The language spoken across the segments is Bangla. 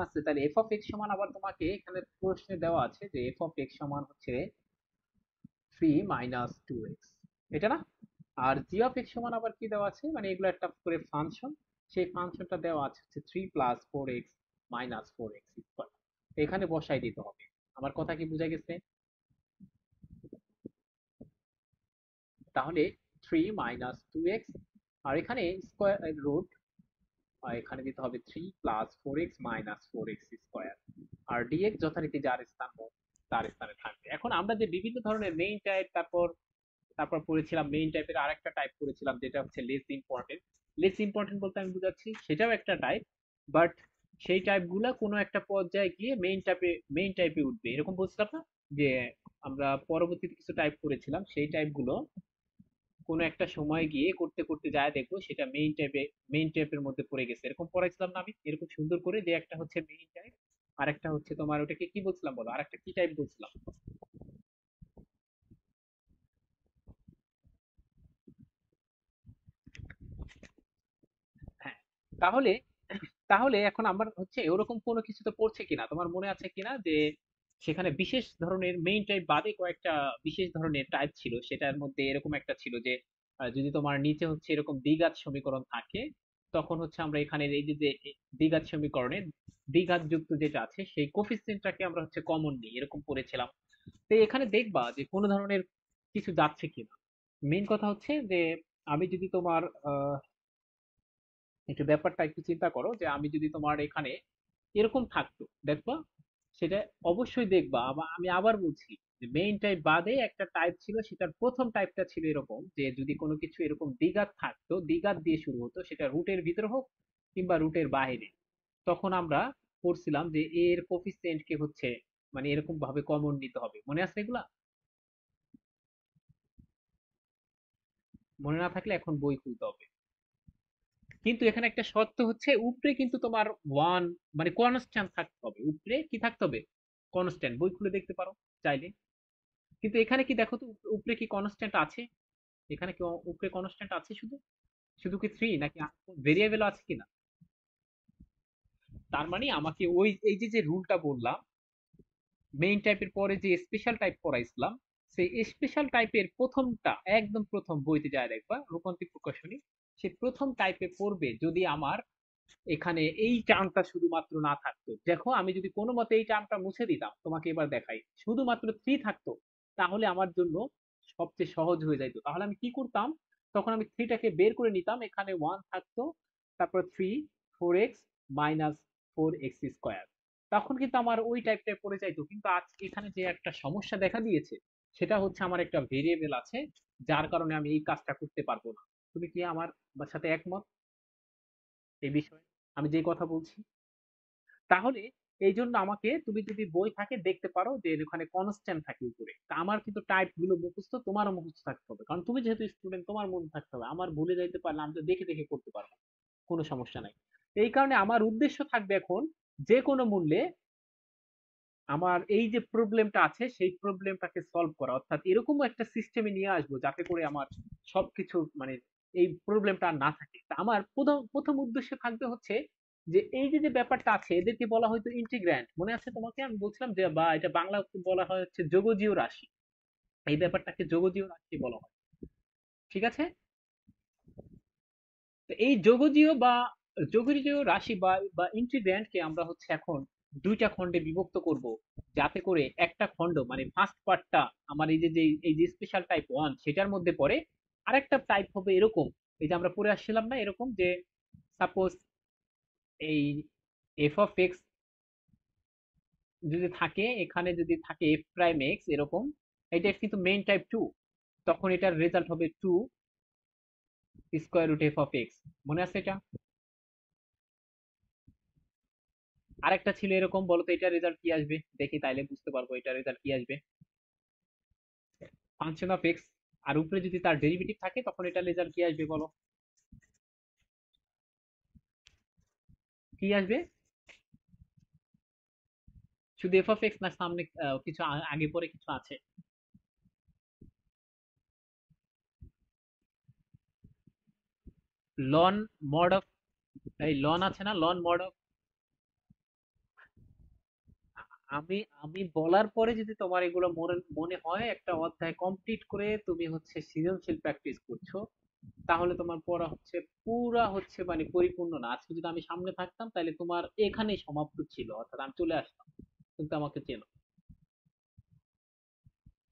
আছে, তাহলে এফ অফ এক্স সমান আবার তোমাকে এখানে প্রশ্নে দেওয়া আছে যে এফ অফ এক্স সমান হচ্ছে 3 - 2x, এটা না? আর জি অফ এক্স সমান আবার কি দেওয়া আছে, মানে এগুলো একটা করে ফাংশন, সেই ফাংশনটা দেওয়া আছে হচ্ছে 3 + 4x - 4x², এখানে বসাই দিতে হবে। আমার কথা কি বোঝা গেছে? তাহলে 3 - 2x, আর এখানে স্কোয়ার রুট, এখানে দিতে হবে 3 + 4x - 4x², আর ডিএক্স যথারীতি যার স্থান তার স্থানে থাকবে। এখন আমরা যে বিভিন্ন ধরনের মেইন টাইপ, তারপর তারপর পড়েছিলাম মেইন টাইপের আরেকটা টাইপ পড়েছিলাম যেটা হচ্ছে লেস ইম্পর্টেন্ট। লেস ইম্পর্টেন্ট বলতে আমি বুঝাচ্ছি সেটাও একটা টাইপ, বাট সেই টাইপগুলো কোনো একটা পর্যায়ে গিয়ে মেইন টাইপে উঠবে, এরকম বলছিলাম না? যে আমরা পরবর্তীতে কিছু টাইপ করেছিলাম, সেই টাইপগুলো কোনো একটা সময় গিয়ে করতে করতে যায় দেখবো সেটা মেইন টাইপের মধ্যে পড়ে গেছে, এরকম পড়াইছিলাম না আমি এরকম সুন্দর করে, যে একটা হচ্ছে মেইন টাইপ, আর একটা হচ্ছে তোমার ওটাকে কি বলছিলাম বলো, আর একটা কি টাইপ বলছিলাম? হ্যাঁ। তাহলে তাহলে এখন আমার হচ্ছে ওরকম কোনো কিছু তো পড়ছে কিনা, তোমার মনে আছে কিনা যে সেখানে বিশেষ ধরনের মেইন টাইপ বাদে কয়েকটা বিশেষ ধরনের টাইপ ছিল, সেটার মধ্যে এরকম একটা ছিল যে যদি তোমার নিচে হচ্ছে এরকম দ্বিঘাত সমীকরণ থাকে, তখন হচ্ছে আমরা এখানে এই যে দ্বিঘাত সমীকরণে দ্বিঘাত যুক্ত যেটা আছে সেই কোফিসিয়েন্টটাকে আমরা হচ্ছে কমন নিই, এরকম করেছিলাম। তো এখানে দেখবা যে কোনো ধরনের কিছু যাচ্ছে কিনা। মেইন কথা হচ্ছে যে আমি যদি তোমার একটু ব্যাপারটা একটু চিন্তা করো, যে আমি যদি তোমার এখানে এরকম থাকতো, দেখবা সেটা অবশ্যই দেখবা। আমি আবার বলছি যে মেইন টাইপ বাদে একটা টাইপ ছিল, সেটার প্রথম টাইপটা ছিল এরকম যে যদি কোনো কিছু এরকম দ্বিঘাত থাকতো, দ্বিঘাত দিয়ে শুরু হতো, সেটা রুটের ভিতরে হোক কিংবা রুটের বাইরে, তখন আমরা পড়ছিলাম যে এর কোফিসিয়েন্ট কে হচ্ছে মানে এরকম ভাবে কমন নিতে হবে, মনে আছে এগুলা? মনে না থাকলে এখন বই খুলতে হবে। কিন্তু এখানে একটা শর্ত হচ্ছে উপরে কিন্তু তোমার ওয়ান মানে কনস্ট্যান্ট থাকতে হবে, উপরে কি থাকতে হবে? কনস্ট্যান্ট, বই খুলে দেখতে পারো চাইলে। কিন্তু এখানে কি দেখো তো উপরে কি কনস্ট্যান্ট আছে? এখানে কি উপরে কনস্ট্যান্ট আছে শুধু? শুধু কি থ্রি, নাকি ভেরিয়েবল আছে কিনা? তার মানে আমাকে ওই এই যে যে রুলটা বললাম, মেইন টাইপের পরে যে স্পেশাল টাইপ পড়াইছিলাম, সেই স্পেশাল টাইপের প্রথমটা একদম প্রথম বইতে যায় দেখবা রূপান্তরিক প্রকাশনী, সে প্রথম টাইপে পড়বে যদি আমার এখানে এই টার্মটা শুধুমাত্র না থাকতো। দেখো আমি যদি কোনো মতে এই টার্মটা মুছে দিতাম, তোমাকে এবার দেখাই, শুধুমাত্র থ্রি থাকতো, তাহলে আমার জন্য সবচেয়ে সহজ হয়ে যাইতো। তাহলে আমি কি করতাম, তখন আমি থ্রিটাকে বের করে নিতাম, এখানে ওয়ান থাকতো, তারপর 3 - 4x - 4x², তখন কিন্তু আমার ওই টাইপটা পড়ে যাইতো। কিন্তু আজ এখানে যে একটা সমস্যা দেখা দিয়েছে, সেটা হচ্ছে আমার একটা ভেরিয়েবল আছে, যার কারণে আমি এই কাজটা করতে পারবো না। তুমি কি আমার সাথে একমত এই বিষয়ে আমি যে কথা বলছি? তাহলে এই জন্য আমাকে, তুমি যদি বই থাকে দেখতে পারো যে ওখানে কনস্ট্যান্ট থাকে উপরে। তা আমার কিন্তু টাইপ গুলো মুখস্থ, তোমারও মুখস্থ থাকতে হবে, কারণ তুমি যেহেতু স্টুডেন্ট তোমার মনে থাকতে হবে, আমার ভুলে যাইতে পারলে আমি তো দেখে দেখে করতে পারবো, কোনো সমস্যা নাই। এই কারণে আমার উদ্দেশ্য থাকবে এখন যে কোনো মূল্যে আমার এই যে প্রবলেমটা আছে সেই প্রবলেমটাকে সলভ করা, অর্থাৎ এরকম একটা সিস্টেমে নিয়ে আসবো যাতে করে আমার সবকিছু মানে এই প্রবলেমটা আর না থাকে। তা আমার প্রথম প্রথম উদ্দেশ্য থাকবে হচ্ছে যে এই যে যে ব্যাপারটা আছে এদেরকে বলা হয়তো ইন্টিগ্র্যান্ড, মনে আছে তোমাকে আমি বলছিলাম যে, বা এটা বাংলা বলা হয় হচ্ছে যোগজীয় রাশি, এই ব্যাপারটাকে যোগজীয় রাশি বলা হয়। ঠিক আছে? তো এই যোগজীয় রাশি বা ইন্টিগ্র্যান্ড কে আমরা হচ্ছে এখন দুইটা খণ্ডে বিভক্ত করব, যাতে করে একটা খণ্ড মানে ফার্স্ট পার্টটা আমার এই যে স্পেশাল টাইপ ওয়ান সেটার মধ্যে পড়ে, আরেকটা টাইপ হবে এরকম, এই যে আমরা পড়ে আসছিলাম না এরকম যে সাপোজ এই এফ অফ এক্স যদি থাকে, এখানে যদি থাকে এফ প্রাইম এক্স এরকম, এটা কিন্তু মেইন টাইপ টু, তখন এটার রেজাল্ট হবে 2 √f(x), মনে আছে এটা? আরেকটা ছিল এরকম, বলতো এটা রেজাল্ট কি আসবে দেখি, তাইলে বুঝতে পারবো এটা রেজাল্ট কি আসবে। ফাংশন অফ এক্স, আর উপরে যদি তার ডেরিভেটিভ থাকে তখন এটা রেজাল্ট কি আসবে বলো? কি আসবে? শুধু এফ অফ এক্স, না সামনে কিছু আগে পরে কিছু আছে? লন মড অফ, এই লন আছে না, লন মড অফ, আমি আমি বলার পরে যদি তোমার এগুলো মনে মনে হয় একটা অধ্যায় কমপ্লিট করে তুমি হচ্ছে সৃজনশীল প্র্যাকটিস করছো, তাহলে তোমার পড়া হচ্ছে পুরা হচ্ছে মানে পরিপূর্ণ না। আজকে যদি আমি সামনে থাকতাম তাহলে তোমার এখানেই সমাপ্ত ছিল, অর্থাৎ আমি চলে আসতাম, কিন্তু আমাকে চেনো।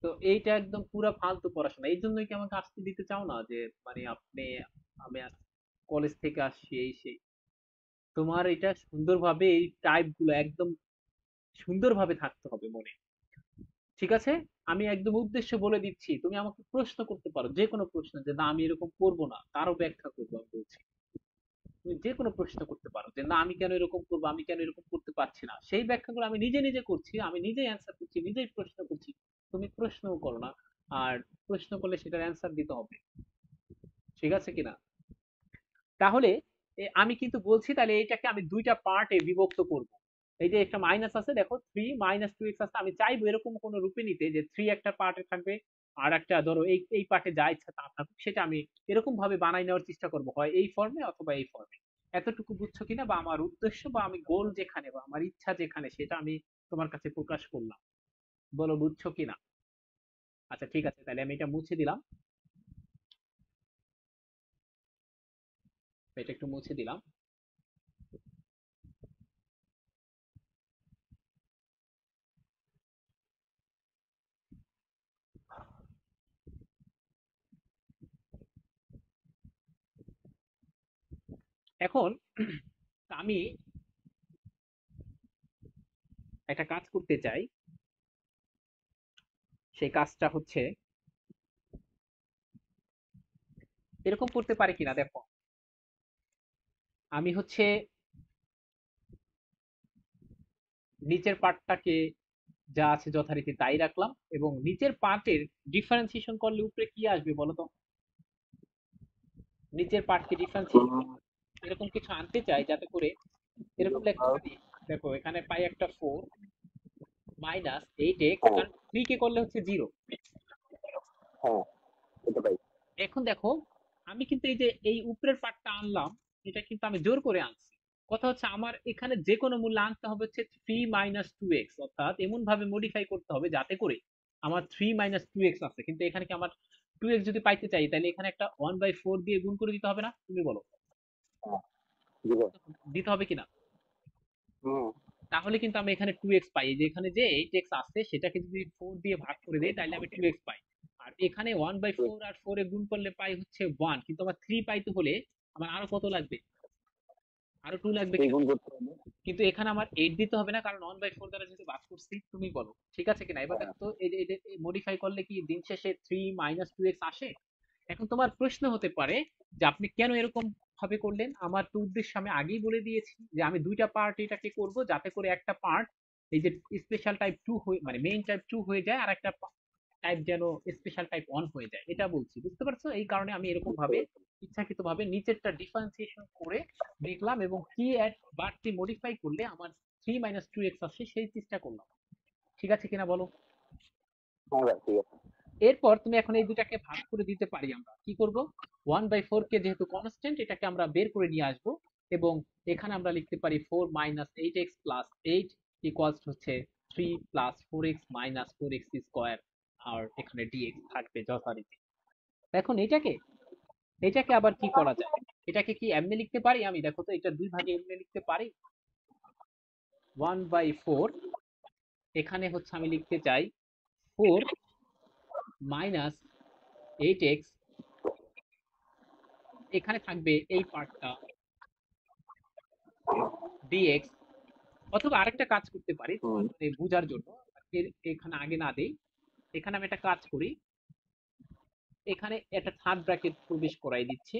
তো এইটা একদম পুরা ফালতু পড়াশোনা। এই জন্যই কি আমাকে আসতে দিতে চাও না, যে মানে আপনি, আমি কলেজ থেকে আসছি এই সেই। তোমার এটা সুন্দরভাবে এই টাইপ গুলো একদম সুন্দরভাবে থাকতে হবে মনে, ঠিক আছে? আমি একদম উদ্দেশ্য বলে দিচ্ছি, তুমি আমাকে প্রশ্ন করতে পারো যে কোনো প্রশ্ন, যে না আমি এরকম করবো না তারও ব্যাখ্যা করবো আমি বলছি। তুমি যে কোনো প্রশ্ন করতে পারো যে না আমি কেন এরকম করবো, আমি কেন এরকম করতে পারছি না, সেই ব্যাখ্যাগুলো আমি নিজে নিজে করছি, আমি নিজেই অ্যান্সার করছি, নিজেই প্রশ্ন করছি। তুমি প্রশ্নও করো না, আর প্রশ্ন করলে সেটার অ্যান্সার দিতে হবে, ঠিক আছে কিনা? তাহলে আমি কিন্তু বলছি তাহলে এইটাকে আমি দুইটা পার্টে বিভক্ত করব। এই যে একটা মাইনাস আছে দেখো, 3 - 2x আছে, আমি চাইবো এরকম কোন রূপে নিতে যে 3 একটা পার্টে থাকবে, আর একটা ধরো এই এই পার্টে যা ইচ্ছা তা থাকুক, সেটা আমি এরকম ভাবে বানাই নেওয়ার চেষ্টা করব, হয় এই ফর্মে অথবা এই ফর্মে। এতটুকু বুঝছো কিনা, বা আমার উদ্দেশ্য বা আমি গোল যেখানে বা আমার ইচ্ছা যেখানে সেটা আমি তোমার কাছে প্রকাশ করলাম, বলো বুঝছো কিনা? আচ্ছা ঠিক আছে, তাহলে আমি এটা মুছে দিলাম, এটা একটু মুছে দিলাম। এখন আমি একটা কাজ করতে চাই, সেই কাজটা হচ্ছে এরকম করতে পারি কিনা দেখো। আমি হচ্ছে নিচের পার্টটাকে যা আছে যথারীতি তাই রাখলাম, এবং নিচের পার্টের ডিফারেন্সিয়েশন করলে উপরে কি আসবে বলো তো? নিচের পার্টকে ডিফারেন্সিয়েশন এরকম কিছু আনতে চাই যাতে করে এরকম লিখতে পারি। দেখো এখানে পাই একটা 4 - 8x, হ্যাঁ, কারণ 3 কে করলে হচ্ছে 0। হ্যাঁ, এটা পাই। এখন দেখো আমি কিন্তু এই যে এই উপরের পার্টটা আনলাম, এটা কিন্তু আমি জোর করে আনছি। কথা হচ্ছে আমার এখানে যে কোনো মূল্য আনতে হবে হচ্ছে 3 - 2x, অর্থাৎ এমন ভাবে মডিফাই করতে হবে যাতে করে আমার 3 - 2x আছে, কিন্তু এখানে কি আমার 2x যদি পাইতে চাই তাহলে এখানে একটা 1/4 দিয়ে গুণ করে দিতে হবে না, তুমি বলো? হ্যাঁ, দিবো। দিতে হবে কিনা? হুম, তাহলে কিন্তু আমি এখানে 2x পাই। এই যে এখানে যে 8x আছে সেটাকে যদি 4 দিয়ে ভাগ করে দেই তাহলে আমি 2x পাই। আর এখানে 1/4 আর 4 এ গুণ করলে পাই হচ্ছে 1, কিন্তু আমার 3 পাইতে হলে আমার আরো কত লাগবে? আরো 2 লাগবে কিনা? দ্বিগুণ করতে হবে। কিন্তু এখানে আমার 8 দিতে হবে না, কারণ 1/4 দ্বারা যেহেতু ভাগ করছি, তুমি বলো ঠিক আছে কিনা? এবার হ্যাঁ, দেখো তো এই যে মডিফাই করলে কি দিন শেষে 3 - 2x আসে? এখন তোমার প্রশ্ন হতে পারে যে আপনি কেন এরকম ভাবে করলেন। আমার তো উদ্দেশ্য আমি আগেই বলে দিয়েছি যে আমি দুইটা পার্ট এটাকে করব যাতে করে একটা পার্ট এই যে স্পেশাল টাইপ 2 হয়ে মানে মেইন টাইপ 2 হয়ে যায়, আর একটা টাইপ যেন স্পেশাল টাইপ 1 হয়ে যায়, এটা বলছি, বুঝতে পারছো? এই কারণে আমি এরকম বুঝতে ভাবে পেরেছি। ইচ্ছাকৃতভাবে নিচেরটা ডিফারেন্সিয়েশন করে দেখলাম, এবং কি অ্যাড বাড়তি মডিফাই করলে আমার 3 - 2x আসে সেই চেষ্টা করলাম, ঠিক আছে কিনা বলো? হ্যাঁ ভাই, ঠিক আছে। এরপর তুমি এখন এই দুটাকে ভাগ করে দিতে পারি, আমরা কি করব? 1/4 কে যেহেতু কনস্ট্যান্ট, এটাকে আমরা বের করে নিয়ে আসব, এবং এখানে আমরা লিখতে পারি 4 - 8x প্লাস 8 ইকুয়ালস হচ্ছে 3 + 4x - 4x² আর এখানে dx থাকবে যথারীতি। এখন এটাকে এটাকে আবার কি করা যায়? এটাকে কি এমনি লিখতে পারি আমি, দেখো তো এটা দুই ভাগে এমনি লিখতে পারি। 1/4 এখানে হচ্ছে আমি লিখতে চাই 4 - 8x, এখানে থাকবে এই পার্টটা dx। অথবা আরেকটা কাজ করতে পারি তোমার হুম, মানে বোঝার জন্য, এখানে আগে না দেই, এখানে আমি একটা কাজ করি, এখানে একটা থার্ড ব্র্যাকেট প্রবেশ করাই দিচ্ছি।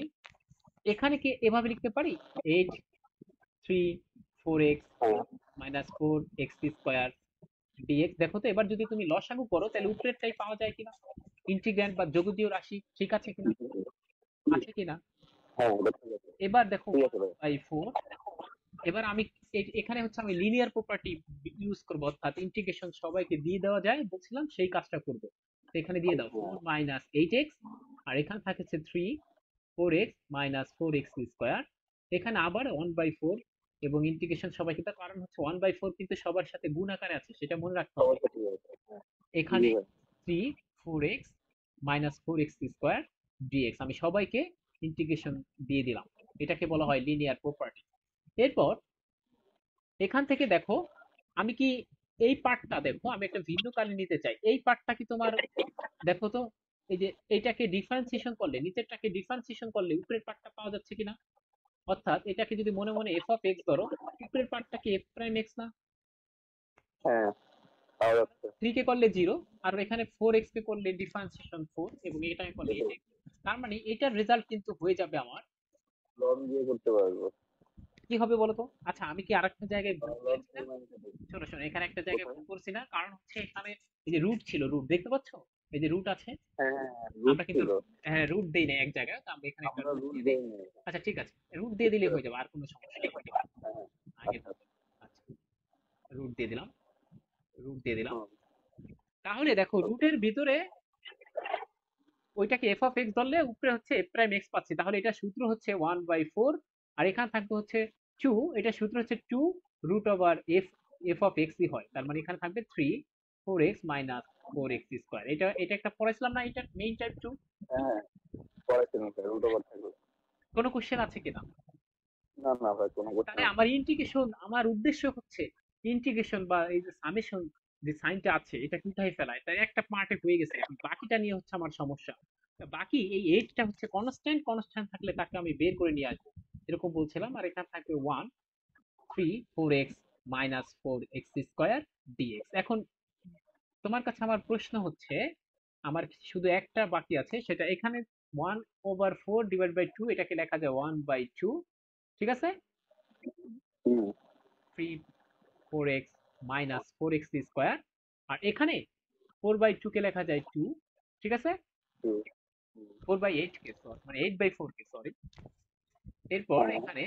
এখানে কি এভাবে লিখতে পারি 8 - 3 - 4x হ্যাঁ, -4x² dx। দেখো তো এবার যদি তুমি লসাগু করো তাহলে উপরেরটাই পাওয়া যায় কিনা, ইন্টিগ্র্যান্ড বা যোগজীয় রাশি, ঠিক আছে কিনা? আছে কিনা? হ্যাঁ, এটা ঠিক আছে। এবার দেখো ঠিক ওয়ান আছে ভাই। বাই ফোর এবার আমি এখানে হচ্ছে আমি লিনিয়ার প্রপার্টি ইউজ করবো, অর্থাৎ ইন্টিগ্রেশন সবাইকে দিয়ে দেওয়া যায় বলছিলাম, সেই কাজটা করব। তো এখানে দিয়ে দাও হ্যাঁ, 4 - 8x, আর এখানে থাকছে 3 4x - 4x²। এখানে আবার 1/4 এবং ইন্টিগ্রেশন সবাই কিন্তু, কারণ হচ্ছে 1/4 কিন্তু সবার সাথে গুণ আকারে আছে, সেটা মনে রাখতে হবে। সবার সাথে আছে। হ্যাঁ, জি এখানে ভাই। 3 4x minus 4x square DX আমি সবাইকে ইন্টিগ্রেশন দিয়ে দিলাম। এটাকে বলা হয় লিনিয়ার প্রপার্টি। এরপর এখান থেকে দেখো, আমি কি এই পার্টটা, দেখো আমি একটা ভিন্ন কালি নিতে চাই, এই পার্টটা কি তোমার, দেখো তো, এই যে এটাকে ডিফারেন্সিয়েশন করলে, নিচেরটাকে ডিফারেন্সিয়েশন করলে উপরের পার্টটা পাওয়া যাচ্ছে কিনা? অর্থাৎ এটাকে যদি মনে মনে এফ অফ এক্স ধরো, উপরের পার্টটা কি এফ প্রাইম এক্স না? হ্যাঁ, পাওয়া যাচ্ছে। 3 কে করলে 0, আর এখানে 4x কে করলে ডিফারেন্সিয়েশন 4, এবং এটাকে করলে দেখো, 8x। তার মানে এটার রেজাল্ট কিন্তু হয়ে যাবে আমার, লং দিয়ে করতে পারবো। কি হবে বলো তো? আচ্ছা, আমি কি আরেকটা জায়গায় ভুল লং করেছি না? Four minus eight. শোনো শোনো, এখানে একটা জায়গায় কোথায়? ভুল করছি না, কারণ হচ্ছে এখানে এই যে রুট ছিল, রুট দেখতে পাচ্ছ, এই যে রুট আছে, হ্যাঁ হ্যাঁ হ্যাঁ, রুট আমরা কিন্তু, ছিল। হ্যাঁ রুট দেই না এক জায়গায়, তো আমরা এখানে একটা আমরা রুট রুট দিয়ে দেই। দেই নাই। আচ্ছা ঠিক আছে, রুট দিয়ে বুঝতে দিলে হয়ে পারছি। যাবে, আর কোনো সমস্যা নেই। হ্যাঁ হ্যাঁ। আগে আচ্ছা। আচ্ছা, রুট দিয়ে দিলাম, রুট দিয়ে দিলাম। হুম, তাহলে দেখো রুটের ভিতরে ওইটাকে এফ অফ এক্স ধরলে উপরে হচ্ছে এফ প্রাইম এক্স পাচ্ছি, তাহলে এটা সূত্র হচ্ছে 1/4, আর এখানে থাকবে হচ্ছে 2, এটা সূত্র হচ্ছে 2 root over F, F of X E হয়, তার মানে এখানে থাকবে 3 4x মাইনাস 4x স্কোয়ার। এটা এটা একটা পড়াইছিলাম না, এটা মেইন টাইপ 2। হ্যাঁ হ্যাঁ, পড়াইছিলাম স্যার, রুট ওভার থাকবে। কোনো কোশ্চেন আছে কিনা? না না ভাই, কোনো কোশ্চেন তাহলে আছে। আমার ইন্টিগ্রেশন, আমার উদ্দেশ্য হচ্ছে ইন্টিগ্রেশন বা এই যে সামেশন, যে সাইনটা আছে এটা উঠাই ফেলা, তাই একটা পার্টে হয়ে গেছে, এখন বাকিটা নিয়ে হচ্ছে আমার সমস্যা। তা বাকি এই এইটটা হচ্ছে কনস্ট্যান্ট, কনস্ট্যান্ট থাকলে তাকে আমি বের করে নিয়ে আসবো, এরকম বলছিলাম। আর এখানে থাকবে 1 3 4x minus 4x square dx. এখন তোমার কাছে আমার প্রশ্ন হচ্ছে, আমার শুধু একটা বাকি আছে, সেটা এখানে 1/4 ডিভাইড বাই 2, এটাকে লেখা যায় 1/2, ঠিক আছে? হুম। 3 4x মাইনাস 4x স্কোয়ার, আর এখানে 4/2 কে লেখা যায় 2, ঠিক আছে? হুম, হুম, 4/8 কে সরি, মানে 8/4 কে সরি। এরপর হ্যাঁ, এখানে,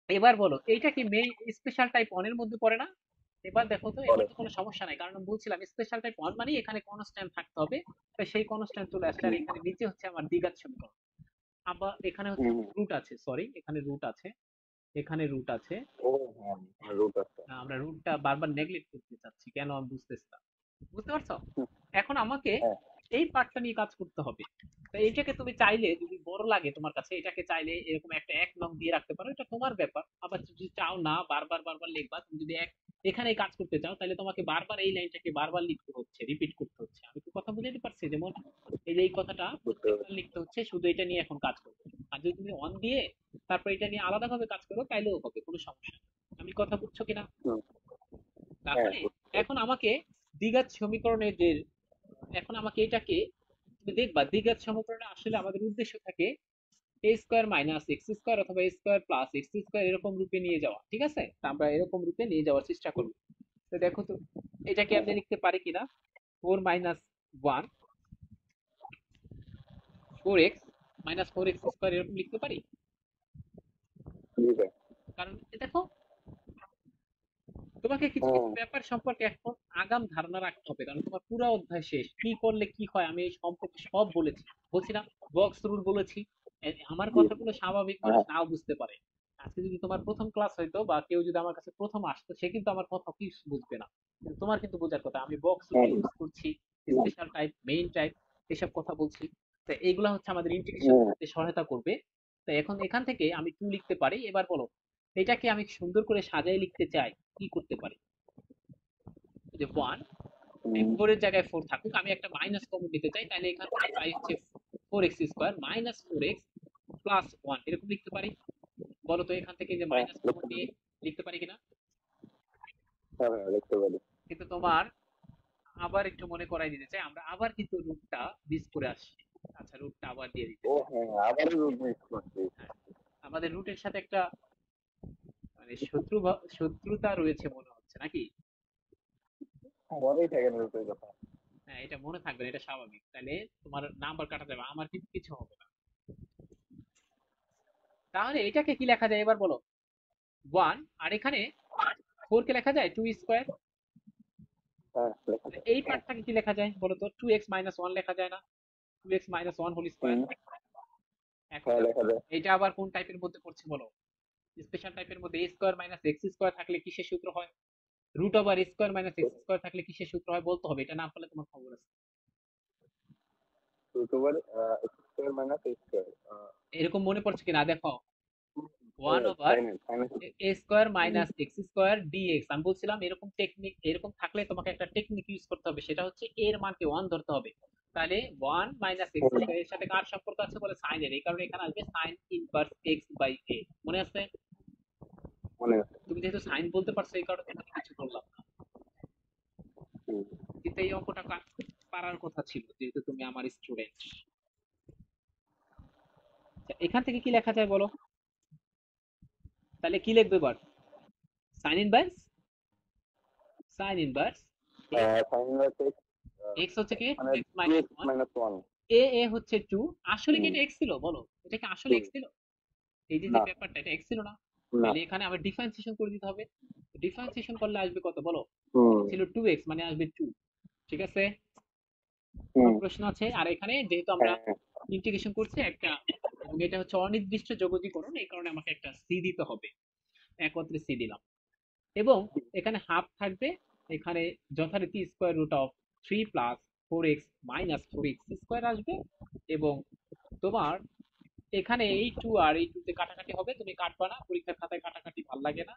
এবার বলো এইটা কি মেইন স্পেশাল টাইপ 1 এর মধ্যে পড়ে না? এবার দেখো তো, এবার পরে। তো কোনো সমস্যা নাই, কারণ আমি বলছিলাম স্পেশাল টাইপ 1 মানে এখানে কনস্ট্যান্ট থাকতে হবে, তো সেই কনস্ট্যান্ট চলে আসছে। আর হুম, এখানে নিচে হচ্ছে আমার দ্বিঘাত সমীকরণ, আবার এখানে হচ্ছে হুম, রুট আছে, সরি এখানে রুট আছে, এখানে রুট আছে। ও হ্যাঁ, রুট আছে। আমরা রুটটা বারবার নেগলেক্ট করতে চাচ্ছি, কেন আমি বুঝতেছি না, বুঝতে পারছো? হুম, এখন আমাকে হ্যাঁ, এই পার্টটা নিয়ে কাজ করতে হবে। তো এইটাকে তুমি চাইলে, যদি বড় লাগে তোমার কাছে, এটাকে চাইলে এরকম একটা এক নং দিয়ে রাখতে পারো, এটা তোমার ব্যাপার। আবার যদি চাও না বারবার বারবার লিখবা, তুমি যদি এখানে কাজ করতে চাও, তাহলে তোমাকে বারবার এই লাইনটাকে বারবার লিখতে হচ্ছে, রিপিট করতে হচ্ছে। আমি তো কথা বুঝাতে পারছি, যেমন এই যে এই কথাটা বুঝতে প্রত্যেকবার পারছি। লিখতে হচ্ছে, শুধু এটা নিয়ে এখন কাজ করবে। আর যদি তুমি অন দিয়ে তারপর এটা নিয়ে আলাদাভাবে কাজ করো, তাইলেও হবে, কোনো সমস্যা নেই। আমি কথা বুঝছো কিনা? হুম, হ্যাঁ, তাহলে বুঝতে এখন পারছি। আমাকে দ্বিঘাত সমীকরণের যে, এখন আমাকে এটাকে, তুমি দেখবা দ্বিঘাত সমীকরণে আসলে আমাদের উদ্দেশ্য থাকে এ স্কোয়ার মাইনাস এক্স স্কোয়ার অথবা এ স্কোয়ার প্লাস এক্স স্কোয়ার এরকম রূপে নিয়ে যাওয়া, ঠিক আছে? তা আমরা এরকম রূপে নিয়ে যাওয়ার চেষ্টা করব। তো দেখো তো, এটাকে হ্যাঁ আমি হ্যাঁ, লিখতে পারি কিনা, 4 - 1 4x মাইনাস 4x স্কোয়ার এরকম লিখতে পারি? জি ভাই। কারণ দেখো, তোমাকে কিছু কিছু হ্যাঁ, ব্যাপার সম্পর্কে এখন আগাম ধারণা রাখতে হবে, কারণ তোমার পুরো অধ্যায় শেষ, কি করলে কি হয় আমি এই সম্পর্কে সব বলেছি। বলছি না, বক্স রুল বলেছি। আমার জি। কথাগুলো স্বাভাবিক মানুষ হ্যাঁ, নাও বুঝতে পারে। আজকে যদি তোমার প্রথম ক্লাস হইতো, বা কেউ যদি আমার কাছে প্রথম আসতো, সে কিন্তু আমার কথা কি বুঝবে না, কিন্তু তোমার কিন্তু বোঝার কথা। আমি বক্স রুল হ্যাঁ, ইউজ করছি, স্পেশাল টাইপ, মেইন টাইপ, এসব কথা বলছি। তো এইগুলা হচ্ছে আমাদের ইন্টিগ্রেশন হ্যাঁ, করতে সহায়তা করবে। তো এখন এখান থেকে আমি 2 লিখতে পারি। এবার বলো, এটাকে আমি সুন্দর করে সাজায় লিখতে চাই, কি করতে পারি? যে 1, এই হুম, 4 এর জায়গায় 4 থাকুক, আমি একটা মাইনাস কমন নিতে চাই, তাহলে এখান থেকে পাই হচ্ছে 4x square minus 4x plus 1, এরকম লিখতে পারি? বলো তো, এখান থেকে যে হ্যাঁ, মাইনাস কমন লিখতে নিয়ে পারি। লিখতে পারি কিনা? হ্যাঁ হ্যাঁ, লিখতে পারি। কিন্তু তোমার আবার একটু মনে করাই দিতে চাই, আমরা আবার কিন্তু রুটটা মিস করে আসছি। আচ্ছা, রুটটা আবার দিয়ে দিতে ও চাই। হ্যাঁ, আবারও রুট মিস করছি। হ্যাঁ, আমাদের রুটের সাথে একটা মানে শত্রুতা রয়েছে মনে হচ্ছে, নাকি? মনেই থাকে না রুটের কথা। হ্যাঁ, এটা মনে থাকবে না, এটা স্বাভাবিক। তাহলে তোমার নাম্বার কাটা যাবে, আমার কিন্তু কিছু হবে না। তাহলে এটাকে কি লেখা যায় এবার বলো? 1, আর এখানে 4 কে লেখা যায় 2 স্কোয়ার। হ্যাঁ, লেখা যায়। এই পার্টটাকে কি লেখা যায় বলো তো? 2x মাইনাস 1 লেখা যায় না? 2x minus 1 whole square. হুম, এখন হ্যাঁ, দেখো লেখা যায়। এটা আবার কোন টাইপের মধ্যে পড়ছে বলো? স্পেশাল টাইপের মধ্যে এ স্কোয়ার মাইনাস এক্স স্কোয়ার থাকলে কিসের সূত্র হয়? Root over A square minus X square থাকলে কিসের সূত্র হয় বলতে হবে, এটা না পারলে তোমার খবর আছে। Root over X square minus A square. এরকম মনে পড়ছে কিনা দেখো, one over final. A square minus X square DX. আমি বলছিলাম এরকম টেকনিক, এরকম থাকলে তোমাকে একটা টেকনিক ইউজ করতে হবে, সেটা হচ্ছে এর মানকে ওয়ান ধরতে হবে। তাহলে ওয়ান মাইনাস এক্স স্কোয়ার এর সাথে কার সম্পর্ক আছে বলে সাইন এর, এই কারণে এখানে আসবে সাইন ইনভার্স এক্স বাই এ। মনে আছে? মনে আছে। তুমি যেহেতু সাইন বলতে পারছো এই কারণে তোমাকে কিছু বললাম না, কিন্তু এই অঙ্কটা পারার কথা ছিল যেহেতু তুমি আমার স্টুডেন্ট। এখান থেকে কি লেখা যায় বলো? তাহলে কি লিখবে এবার? Sign inverse, sign inverse sign inverse x x হচ্ছে কি মানে 2x মাইনাস 2x 1, মাইনাস 1। এ এ হচ্ছে 2। আসলে কি এটা এক্স ছিল বলো? এটা কি আসলে এক্স ছিল? এই যে যে না, ব্যাপারটা, এটা এক্স ছিল না? না। তাহলে এখানে আবার ডিফারেন্সিয়েশন করে দিতে হবে। ডিফারেন্সিয়েশন করলে আসবে কত বলো? হুম, ছিল 2x মানে আসবে 2। ঠিক আছে, কোনো হুম। প্রশ্ন আছে? আর এখানে যেহেতু আমরা হ্যাঁ, ইন্টিগ্রেশন করছি একটা, এবং এটা হচ্ছে অনির্দিষ্ট যোগজীকরণ, এই কারণে আমাকে একটা সি দিতে হবে, একত্রে সি দিলাম। এবং এখানে হাফ থাকবে, এখানে যথারীতি square root of 3 plus 4x minus 4x square আসবে। এবং তোমার এখানে এই 2 আর এই 2 তে কাটাকাটি হবে, তুমি কাটবা না, পরীক্ষার খাতায় কাটাকাটি ভাল লাগে না।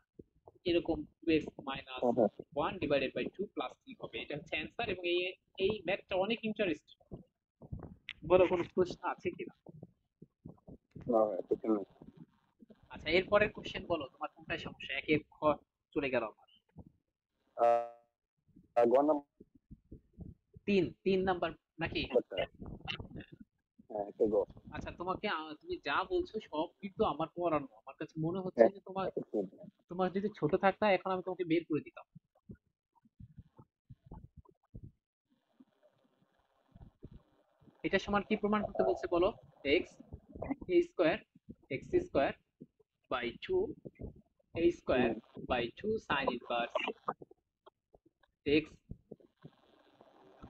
এরকম 2x মাইনাস হ্যাঁ, হ্যাঁ। 1 ডিভাইডেড বাই 2 প্লাস 3 হবে, এটা হচ্ছে অ্যান্সার। এবং এই এই ম্যাথটা অনেক ইন্টারেস্টিং। বলো কোনো প্রশ্ন আছে কিনা? না, কিছু নেই। আচ্ছা, এরপরের কোশ্চেন বলো, তোমার কোনটায় সমস্যা? এক এক চলে গেল আমার। গ তিন, তিন নাম্বার নাকি? নাম্বারটা। হ্যাঁ, একটা গ। আচ্ছা, তোমাকে তুমি যা বলছো সব কিন্তু আমার পড়ানো, আমার কাছে মনে হচ্ছে হ্যাঁ, যে তোমার, এক মিনিট। তোমার যদি ছোট থাকতা এখন আমি তোমাকে বের করে দিতাম। এটা সমান কি প্রমাণ করতে বলছে বলো? X a square x square by 2 a square hmm, by 2 sine inverse x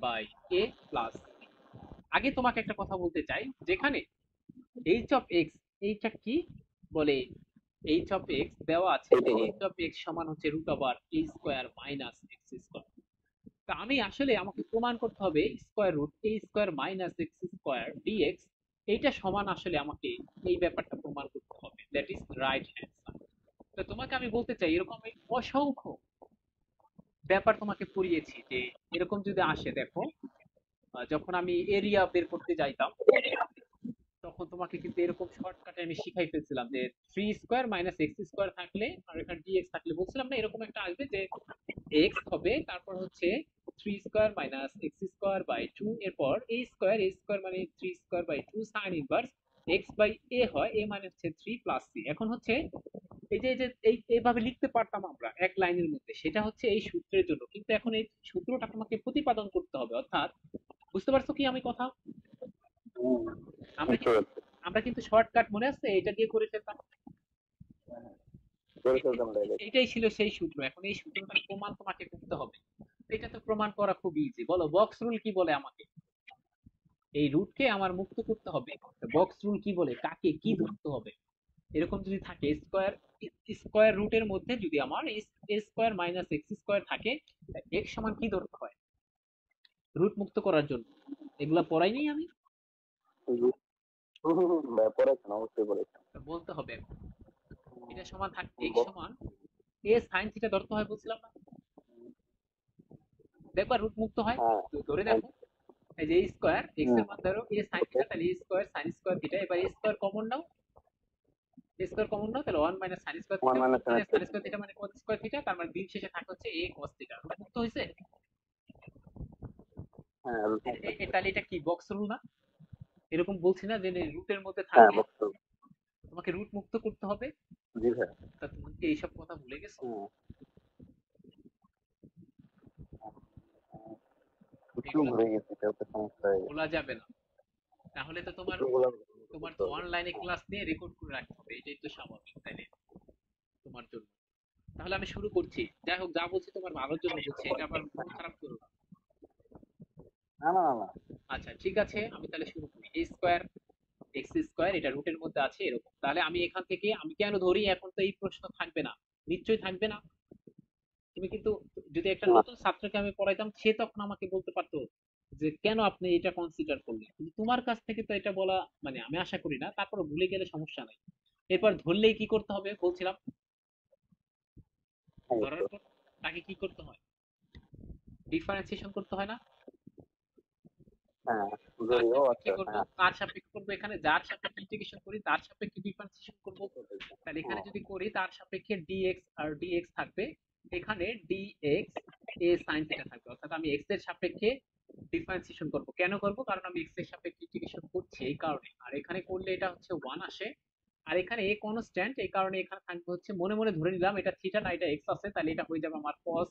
by a plus. আগে তোমাকে একটা কথা বলতে চাই, যেখানে এইচ অফ এক্স, এইটা কি বলে, এইচ অফ এক্স দেওয়া আছে যে এইটা বলো। এইচ অফ এক্স সমান হচ্ছে root over A square minus X square. তা আমি আসলে আমাকে প্রমাণ করতে হবে square root A square minus X square DX, এইটা সমান আসলে আমাকে এই ব্যাপারটা প্রমাণ করতে হবে, দ্যাট ইজ রাইট অ্যান্সার। তো তোমাকে আমি বলতে চাই এরকম আমি অসংখ্য ব্যাপার তোমাকে পড়িয়েছি যে এরকম যদি আসে দেখো, যখন আমি এরিয়া বের করতে যাইতাম তখন তোমাকে কিন্তু এরকম শর্টকাটে আমি শিখাই ফেলছিলাম যে 3 স্কোয়ার মাইনাস এক্স স্কোয়ার থাকলে আর এখানে ডিএক্স থাকলে বলছিলাম না এরকম একটা আসবে যে এক্স হবে, তারপর হচ্ছে 3 square minus X square by 2, এরপর এ স্কোয়ার মানে 3 square by 2 sine inverse x by A হয়, এ মানে হচ্ছে 3 প্লাস সি। এখন হচ্ছে এই যে এইভাবে লিখতে পারতাম আমরা এক লাইনের মধ্যে, সেটা হচ্ছে এই সূত্রের জন্য, কিন্তু এখন এই সূত্রটা তোমাকে প্রতিপাদন করতে হবে, অর্থাৎ বুঝতে পারছো কি আমি কথা? হুম, আমরা বুঝতে কিন্তু পারছি। আমরা কিন্তু শর্টকাট মনে আছে এটা দিয়ে করে ফেলতাম। করে ফেলতাম ডাইরেক্ট। এটাই ছিল সেই সূত্র, এখন এই সূত্রটা প্রমাণ তোমাকে করতে হবে। এটা তো প্রমাণ করা খুব ইজি, বলো বক্স রুল কি বলে আমাকে? এই রুটকে আমার মুক্ত করতে হবে, বক্স রুল কি বলে, কাকে কি ধরতে হবে? এরকম যদি থাকে স্কোয়ার, স্কোয়ার রুটের মধ্যে যদি আমার এ স্কোয়ার মাইনাস এক্স স্কোয়ার থাকে, এক্স সমান কি ধরতে হয় রুট মুক্ত করার জন্য? এগুলা পড়াইনি আমি? ভাই পড়েছেন, অবশ্যই পড়েছেন। বলতে হবে এখন। এটা সমান থাকে এক্স সমান এ সাইন থিটা ধরতে হয় বলছিলাম না? দেখবা রুট মুক্ত হয়, হ্যাঁ, তো ধরে দেখো। এই যে স্কোয়ার এক্স হুম, এর মান ধরো এ সাইন থিটা, তাহলে এ স্কোয়ার সাইন স্কোয়ার থিটা, এবার এ স্কোয়ার কমন নাও, এ স্কোয়ার কমন নাও, তাহলে 1 minus sine square one theta, 1 minus minus sine square theta মানে cos স্কোয়ার থিটা, তার মানে দিন শেষে থাকে হচ্ছে এ cos থিটা, রুট মুক্ত হয়েছে। হ্যাঁ, তাহলে এটা কি বক্স রুল না? এরকম বলছি না যে রুটের মধ্যে হ্যাঁ, থাকলে বুঝতে তোমাকে রুট মুক্ত করতে হবে? জি ভাই। তা তুমি কি এইসব কথা ভুলে গেছো? হুম, একটু এগুলা ঘুরে গেছি, তাও তো সমস্যা হয়ে গেছে। ভোলা যাবে না, তাহলে তো তোমার, সূত্রগুলো তোমার করতে তো হবে। অনলাইনে ক্লাস নিয়ে রেকর্ড করে রাখতে হবে, এটাই তো স্বাভাবিক তাইলে তোমার জন্য। তাহলে আমি শুরু করছি, যাই হোক যা বলছি তোমার ভালোর জন্য বলছি, এটা আবার মন খারাপ করো না। না, না, না, না। আচ্ছা ঠিক আছে, আমি তাহলে শুরু করি। এ স্কোয়ার এক্স স্কোয়ার এটা রুটের মধ্যে আছে এরকম। তাহলে আমি এখান থেকে আমি কেন ধরি, এখন তো এই প্রশ্ন থাকবে না, নিশ্চয়ই থাকবে না। তুমি কিন্তু যদি একটা না নতুন ছাত্রকে আমি পড়াইতাম, সে তখন আমাকে বলতে পারতো যে কেন আপনি এটা কনসিডার করলেন, কিন্তু তোমার কাছ থেকে তো এটা বলা মানে আমি আশা করি না। তারপরে ভুলে গেলে সমস্যা নাই। এরপর ধরলেই কি করতে হবে বলছিলাম, এই ধরার তো পর তাকে কি করতে হয়, ডিফারেন্সিয়েশন করতে হয় না। হ্যাঁ কার যদিও সাপেক্ষে আচ্ছা করব, হ্যাঁ কার সাপেক্ষে করব, এখানে যার সাপেক্ষে ইন্টিগ্রেশন করি তার সাপেক্ষে ডিফারেন্সিয়েশন করব। তাহলে এখানে হুম, যদি করি তার সাপেক্ষে ডিএক্স আর ডিএক্স থাকবে, এখানে ডিএক্স এ সাইন থিটা থাকবে, অর্থাৎ আমি এক্স এর সাপেক্ষে ডিফারেন্সিয়েশন করব। কেন করব, কারণ আমি এক্স এর সাপেক্ষে ইন্টিগ্রেশন করছি এই কারণে। আর এখানে করলে এটা হচ্ছে 1 আসে, আর এখানে এ কনস্ট্যান্ট, এই কারণে এখানে থাকবে হচ্ছে, মনে মনে ধরে নিলাম এটা থিটা না এটা এক্স আছে, তাহলে এটা হয়ে যাবে আমার cos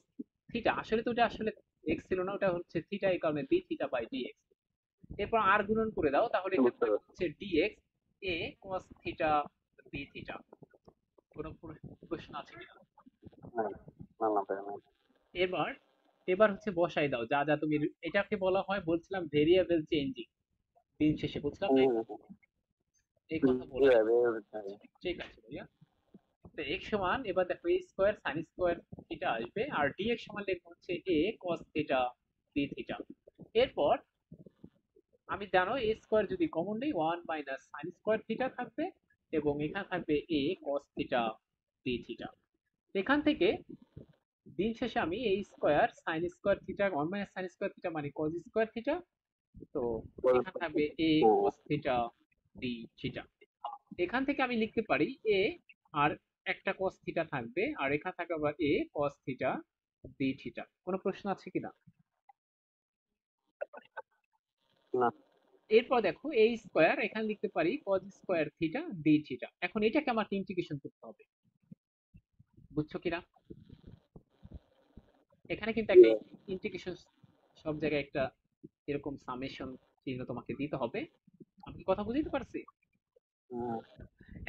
থিটা। আসলে তো এটা আসলে এক্স ছিল না, ওটা হচ্ছে থিটা, এই কারণে ডি থিটা বাই ডিএক্স। এরপর আর গুণন করে দাও, তাহলে এখানে বুঝতে থাকবে পারছি হচ্ছে dx a cos theta d theta. কোনো প্রশ্ন আছে কিনা? হ্যাঁ না না ভাই না এবার এবার হচ্ছে বসাই দাও যা যা তুমি, এটাকে বলা হয় বলছিলাম ভেরিয়েবল চেঞ্জিং। দিন শেষে বুঝলাম না হুম এই হুম এই হুম কথা বলে রাখি। এইভাবে এইভাবে, ঠিক আছে ভাইয়া। তো x সমান, এবার দেখো a square sin square theta আসবে, আর dx সমান লিখবো হচ্ছে a cos theta d theta. এরপর আমি জানো এ স্কোয়ার যদি কমন নেই, 1 - sin স্কোয়ার থিটা থাকবে, এবং এখানে থাকবে A cos theta d theta. এখান থেকে দিন শেষে আমি A square sin square theta 1 - sin square theta মানে cos স্কোয়ার থিটা, তো এখানে থাকবে এ হ্যাঁ cos থিটা d থিটা। এখান থেকে আমি লিখতে পারি এ, আর একটা cos থিটা থাকবে, আর এখানে থাকবে আবার এ cos থিটা d থিটা। কোনো প্রশ্ন আছে কিনা? না এরপর দেখো এ স্কোয়ার, এখানে লিখতে পারি cos square theta d theta. এখন এটাকে আমাকে ইন্টিগ্রেশন করতে হবে, বুঝছো কিনা? এখানে কিন্তু একটা ইন্টিগ্রেশন, সব জায়গায় একটা এরকম সামেশন চিহ্ন তোমাকে দিতে হবে। আমি কি কথা বুঝতে পারছি? হুম,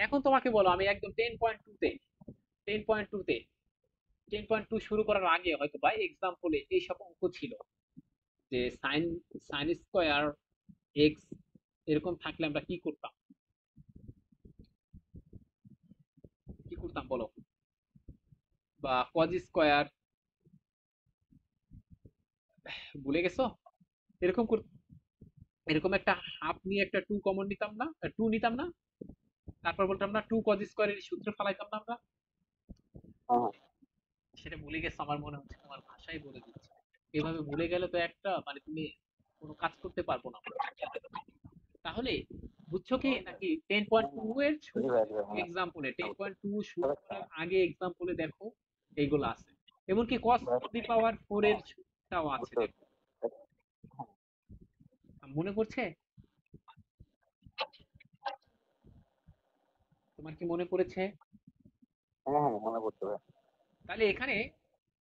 এখন তোমাকে বলো, আমি একদম 10.2 তে 10.2 তে 10.2 শুরু করার আগে হয়তো বা এক্সাম্পলে এইসব অঙ্ক ছিল, যে সাইন সাইন স্কোয়ার এক্স এরকম থাকলে আমরা কি করতাম, কি করতাম বলো, বা কজ স্কোয়ার, ভুলে গেছো? এরকম এরকম একটা হাফ নিয়ে একটা টু কমন নিতাম না, টু নিতাম না, তারপর বলতাম না টু কজ স্কোয়ারের সূত্র ফালাইতাম না আমরা। হ্যাঁ সেটা ভুলে গেছো, আমার মনে হচ্ছে তোমার ভাষাই বলে দিচ্ছে। এভাবে ভুলে গেলে তো একটা মানে তুমি কোনো কাজ করতে পারবো না আমরা। তাহলে বুঝছো কি নাকি? 10.2 এর জি শুরুতে ভাই জি ভাই এক্সাম্পলে, হ্যাঁ 10.2 শুরু করার আগে এক্সাম্পলে দেখো এইগুলো আছে। এমনকি cos টু দি পাওয়ার 4 এর সূত্রটাও আছে, বুঝতে দেখো পারছি মনে পড়ছে? তোমার কি মনে পড়েছে? হ্যাঁ হ্যাঁ মনে পড়ছে ভাই তাহলে এখানে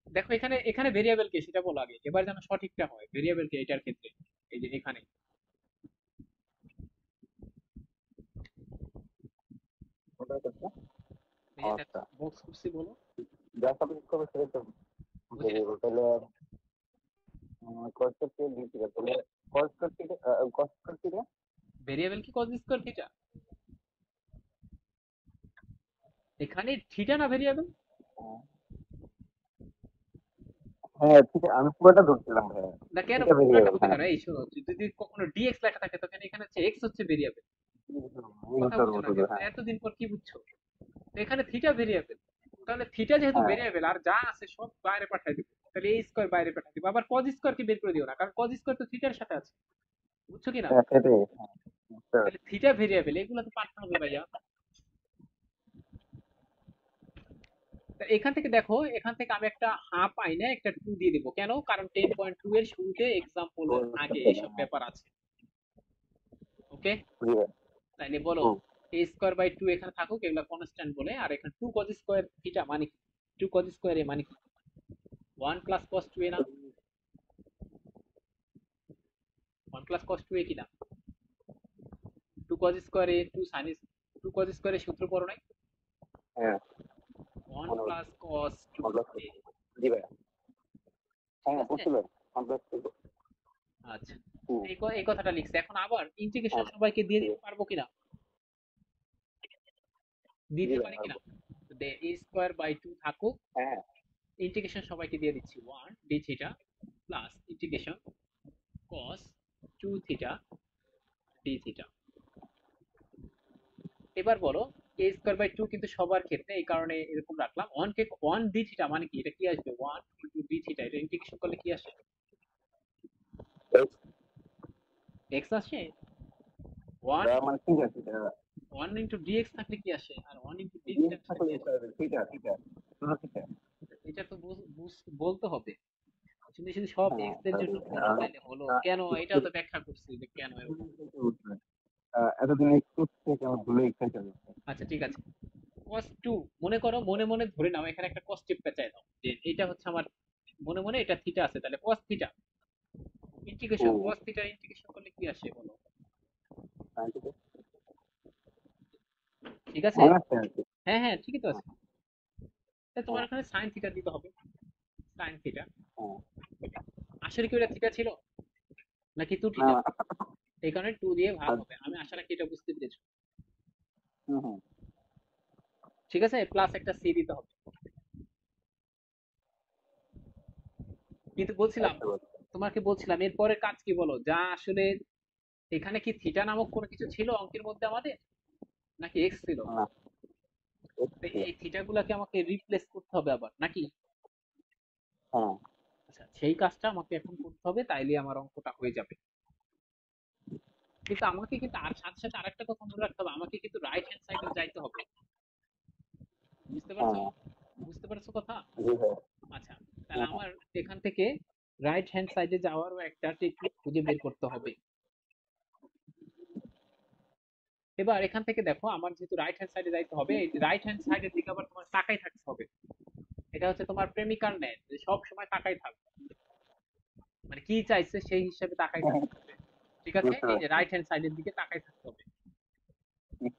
দেখো, এখানে এখানে ভেরিয়েবল কে সেটা বলো আগে, এবার যেন সঠিকটা হয় ভেরিয়েবল কে এটার ক্ষেত্রে। এই যে এখানে ওটাই করছে এই যে দেখো আচ্ছা বক্স করছি, বলো। যা সব করবে সেটা তো বুঝে গেছো? ভেরিয়েবল তাহলে কষ্ট থেকে দিতে হবে তাহলে কষ্ট থেকে ভেরিয়েবল কি cos স্কয়ার থিটা, এখানে থিটা না ভেরিয়েবল। হ্যাঁ ঠিক আছে আমি পুরোটা ধরছিলাম ভাই না কেন এটা পুরোটা ভেরিয়েবল হতে হ্যাঁ পারে, এই শোনো, যদি কখনো ডিএক্স লেখা থাকে তখন এখানে হচ্ছে এক্স হচ্ছে ভেরিয়েবল। কথা বুঝতে বুঝো না পারবো কেন, হ্যাঁ এতদিন পর কি বুঝছো? তো এখানে থিটা ভেরিয়েবল, তাহলে থিটা যেহেতু হ্যাঁ ভেরিয়েবল আর যা আছে সব বাইরে পাঠিয়ে দিব, তাহলে এই স্কয়ার বাইরে পাঠিয়ে দিব। আবার cos স্কয়ার কে বের করে দিও না, কারণ cos স্কয়ার তো থিটার সাথে আছে, বুঝছো কিনা? হ্যাঁ সেটাই হ্যাঁ বুঝতে তাহলে পারছি থিটা ভেরিয়েবল, এগুলো তো পাঠতে হবে ভাইয়া। তা এখান থেকে দেখো, এখান থেকে আমি একটা হাফ আইনে একটা টু দিয়ে দিব, কেন? কারণ 10.2 এর শুরুতে এক্সাম্পলের আগে এইসব হ্যাঁ ব্যাপার আছে। ওকে, বুঝে তাইলে বলো হুম এ স্কয়ার বাই টু এখানে থাকুক, এগুলা কনস্ট্যান্ট বলে, আর এখানে টু কজ স্কয়ার থিটা মানে কি, টু কজ স্কয়ার এ মানে কি, 1 + cos 2a না, 1 + cos 2a কি না, two cos square A two sine, two cos square এর সূত্র পড়ো নাই, হ্যাঁ ওয়ান মনে plus cos two complex A জি ভাই ঠিক হ্যাঁ আছে। বুঝছিলেন কমপ্লেক্স আচ্ছা, হুম, এই কথাটা লিখছে। এখন আবার ইন্টিগ্রেশন হ্যাঁ, সবাইকে দিয়ে ঠিক দিতে আছে। পারবো কিনা, জি দিতে ভাই পারি কিনা? পারবো। এ স্কোয়ার বাই টু থাকুক, হ্যাঁ, ইন্টিগ্রেশন সবাইকে দিয়ে দিচ্ছি, one d theta plus integration cos two theta d theta. এবার বলো, এ স্কোয়ার বাই টু কিন্তু সবার ক্ষেত্রে, এই কারণে এরকম রাখলাম। ওয়ান কে ওয়ান ডি থিটা মানে কি, এটা কি আসবে, ওয়ান ইন্টু ডি থিটা, এটা ইন্টিগ্রেশন করলে কি আসে, এই এক্স আসে। ওয়ান মানে ঠিক আছে। ওয়ান ইন্টু ডি এক্স থাকলে কি আসে, আর ওয়ান ইন্টু ডি থিটা জিনিস আসলে থাকলে কি যেতে আসে? হবে। ঠিক আছে, ঠিক আছে। শুনো, ঠিক আছে। এটা তো বলতে হবে। শুধু শুধু সব হ্যাঁ, এক্স এর জন্য তাহলে বলে দিলে হলো কেন, এটাও তো ব্যাখ্যা করছি যে কেন এরকম। এতদিন এক্সপোর্ট থেকে আমার ভুলে এক্সাইটেড হচ্ছে। আচ্ছা ঠিক আছে, cos 2, মনে করো, মনে মনে ধরে নাও এখানে একটা cos টিপ পেঁচাই দাও, যে এটা হচ্ছে আমার, মনে মনে এটা থিটা আছে, তাহলে cos থিটা ইন্টিগ্রেশন, হুম, cos থিটা ইন্টিগ্রেশন করলে কি আসে বলো? ঠিক আছে, মাইনাস টেন আর কি। হ্যাঁ হ্যাঁ ঠিকই তো হ্যাঁ, আছে। তাহলে তোমার হ্যাঁ, এখানে sin থিটা দিতে হবে, sin থিটা। হ্যাঁ। আসলে কি ওটা থিটা ছিল নাকি 2 না, থিটা? না। এই কারণে 2 দিয়ে ভাগ আর হবে, আমি আশা রাখি এটা বুঝতে পেরেছো। হুম, হুম। ঠিক আছে, প্লাস একটা c দিতে হবে। কিন্তু বলছিলাম, বুঝতে পারছি। তোমাকে বলছিলাম এরপরের কাজ কি বলো, যা আসলে এখানে কি থিটা নামক কোনো কিছু ছিল অঙ্কের মধ্যে আমাদের, নাকি এক্স ছিল? না, তো এক্স। এই থিটা গুলাকে আমাকে রিপ্লেস করতে হবে আবার নাকি? হ্যাঁ, আচ্ছা, সেই কাজটা আমাকে এখন করতে হবে, তাইলে আমার অঙ্কটা হয়ে যাবে। কিন্তু আমাকে কিন্তু আর সাথে সাথে আরেকটা কথা মনে রাখতে হবে, আমাকে কিন্তু রাইট হ্যান্ড সাইডে যাইতে হবে। বুঝতে পারছো? হ্যাঁ। বুঝতে পারছো কথা? জি ভাই। আচ্ছা, তাহলে হ্যাঁ, হ্যাঁ। আমার এখান থেকে রাইট হ্যান্ড সাইডে যাওয়ারও একটা টেকনিক খুঁজে বের করতে হবে। এবার এখান থেকে দেখো, আমার যেহেতু রাইট হ্যান্ড সাইডে যাইতে হবে, এই রাইট হ্যান্ড সাইডের দিকে আবার তোমার তাকাই থাকতে হবে। এটা হচ্ছে তোমার প্রেমিকার ন্যায়, যে সব সময় তাকাই থাকবে, মানে কি চাইছে সেই হিসাবে তাকাই থাকতে হবে। ঠিক আছে, বুঝতে এই যে পারছি। রাইট হ্যান্ড সাইডের দিকে তাকাই থাকতে হবে।